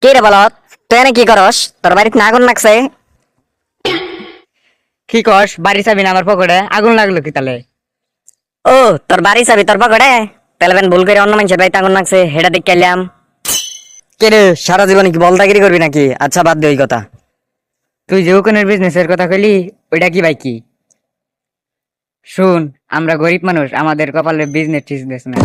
কি রে বলত, তুই এনে কি করস? তোর বাড়িতে না আগুন লাগছে? কি কস? বাড়ি চাবি না আমার পকেটে? আগুন লাগলো কি তালে? ও, তোর বাড়ি চাবি তোর পকেটে? তাহলে বেন ভুল করে অন্য মানুষের বাড়িতে আগুন লাগছে হেটা দেখে এলাম। কে রে, সারা জীবন কি বলদাগিরি করবি নাকি? আচ্ছা, বাদ দে ওই কথা। তুই যে ওখানের বিজনেসের কথা কইলি, ওইটা কি ভাই কি? শুন, আমরা গরিব মানুষ, আমাদের কপালে বিজনেস টিজনেস না।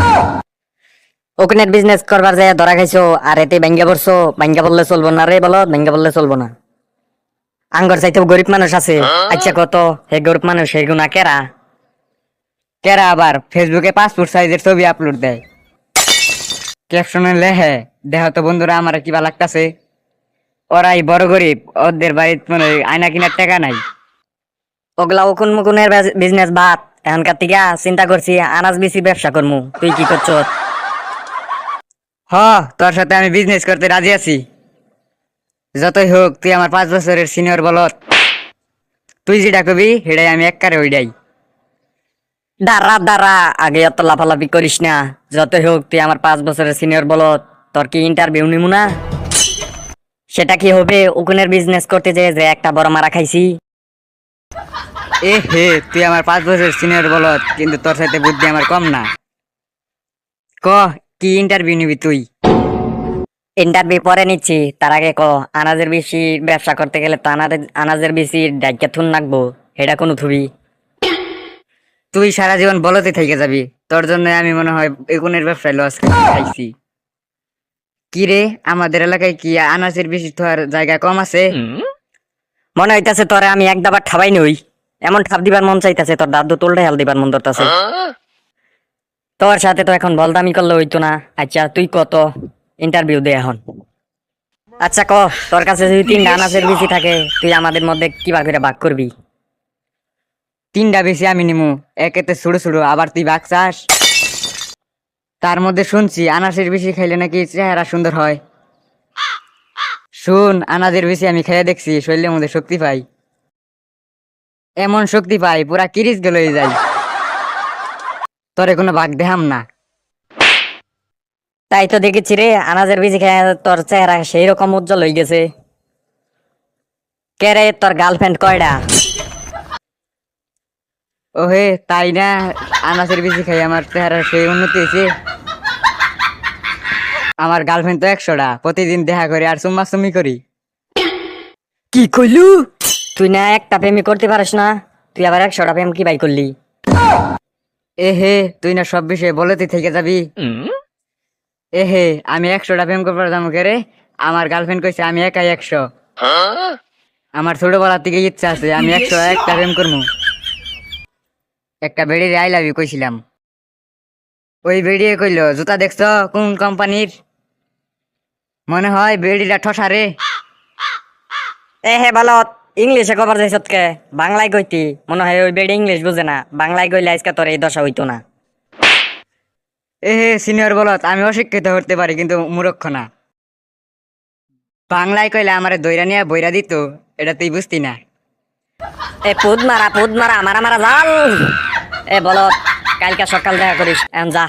ওখানে বিজনেস করবার যায় ধরা খাইছো আর এতে ব্যাঙ্গা পড়ছো। ব্যাঙ্গা বললে চলবো না রে বলত, ব্যাঙ্গা বললে চলবো না। আঙ্গর চাইতেও গরিব মানুষ আছে। আচ্ছা কত হে গরিব মানুষ হে গুনা কেরা? কেরা আবার ফেসবুকে পাসপোর্ট সাইজের ছবি আপলোড দেয়, ক্যাপশনে লেহে দেহ তো বন্ধুরা আমার কিবা লাগতাছে। ওরাই বড় গরিব, ওদের বাড়িতে মনে হয় আয়না কিনার টাকা নাই। ওগুলা উকুন মুকুনের বিজনেস বাদ। এখনকার থেকে চিন্তা করছি আনাজ বেশি ব্যবসা করমু। তুই কি করছো? হ, তোর সাথে আমি বিজনেস করতে রাজি আছি। যতই হোক তুই আমার 5 বছরের সিনিয়র বলত। তুই যেটা কবি সেটাই আমি এককারে ওইটাই। দাঁড়া দাঁড়া, আগে অত লাফালাফি করিস না। যতই হোক তুই আমার 5 বছরের সিনিয়র বলত। তোর কি ইন্টারভিউ নিমু না? সেটা কি হবে উকুনের বিজনেস করতে যে যে একটা বড় মারা খাইছি? এ হে, তুই আমার 5 বছরের সিনিয়র বলত, কিন্তু তোর সাথে বুদ্ধি আমার কম না। ক, কি ইন্টারভিউ নিবি তুই? ইন্টারভিউ পরে নিচ্ছি, তার আগে ক। আনাজের বেশি ব্যবসা করতে গেলে তো আনাজের বেশি ডাইকা থুন নাকবো। এটা কোনো থুবি? তুই সারা জীবন বলতে থেকে যাবি, তোর জন্য আমি মনে হয় এগুনের ব্যবসায় লস খাইছি। কি রে, আমাদের এলাকায় কি আনাজের বেশি থাকার জায়গা কম আছে? মনে হইতাছে তোরে আমি এক দাবার ঠাবাই নই। এমন ঠাপ দিবার মন চাইতাছে, তোর দাদু তোলটা হেল দিবার মন ধরতাছে। তোর সাথে তো এখন বলদামি করলে হইতো না। আচ্ছা তুই কত ইন্টারভিউ দে এখন। আচ্ছা ক, তোর কাছে যদি 3টা আনাজের বেশি থাকে তুই আমাদের মধ্যে কিবা করে ভাগ করবি? 3টা বেশি আমি নিমু, একেতে ছোট ছোট, আবার তুই বাঘ চাস। তার মধ্যে শুনছি আনাজের বেশি খাইলে নাকি চেহারা সুন্দর হয়। শুন, আনাজের বেশি আমি খেয়ে দেখছি, শরীরের মধ্যে শক্তি পাই। এমন শক্তি পাই পুরা কিরিচ গেল যাই। তোরে কোনো ভাগ দেহাম না। তাই তো দেখেছি রে, আনাজের বেশি খেয়ে তোর চেহারা সেই রকম উজ্জ্বল হয়ে গেছে। কে রে, তোর গার্লফ্রেন্ড কয়টা? ওহে তাই না, আনাজের বেশি খাই আমার চেহারা সেই উন্নতি হয়েছে। আমার গার্লফ্রেন্ড তো 100টা, প্রতিদিন দেখা করি আর চুম্মা চুম্মি করি। কি কইলু? তুই না একটা প্রেমই করতে পারিস না, তুই আবার 100টা প্রেম কি বাই করলি? এ হে, তুই না সব বিষয়ে বলতে থেকে যাবি। এ হে, আমি 100টা প্রেম করবার যাবো কে রে? আমার গার্লফ্রেন্ড কইছে আমি একাই 100। আমার ছোটবেলার থেকে ইচ্ছা আছে আমি 101টা প্রেম করবো। একটা বেড়ির আই লাভ ইউ কইছিলাম, ওই বেড়িয়ে কইলো জুতা দেখছো কোন কোম্পানির? মনে হয় বেড়িটা ঠসারে। এ হে বলত, ইংলিশে কবার যাইছ কে? বাংলায় কইতি। মনে হয় ওই বেডি ইংলিশ বুঝে না। বাংলায় কইলে আজকে তোর এই দশা হইতো না। এ হে সিনিয়র বলত, আমি অশিক্ষিত হতে পারি কিন্তু মূর্খ না। বাংলায় কইলে আমারে দইরা নিয়ে বইরা দিত, এটা তুই বুঝতি না। এ পুদ মারা মারা মারা জাল। এ বলত, কালকে সকাল দেখা করিস, এখন যা।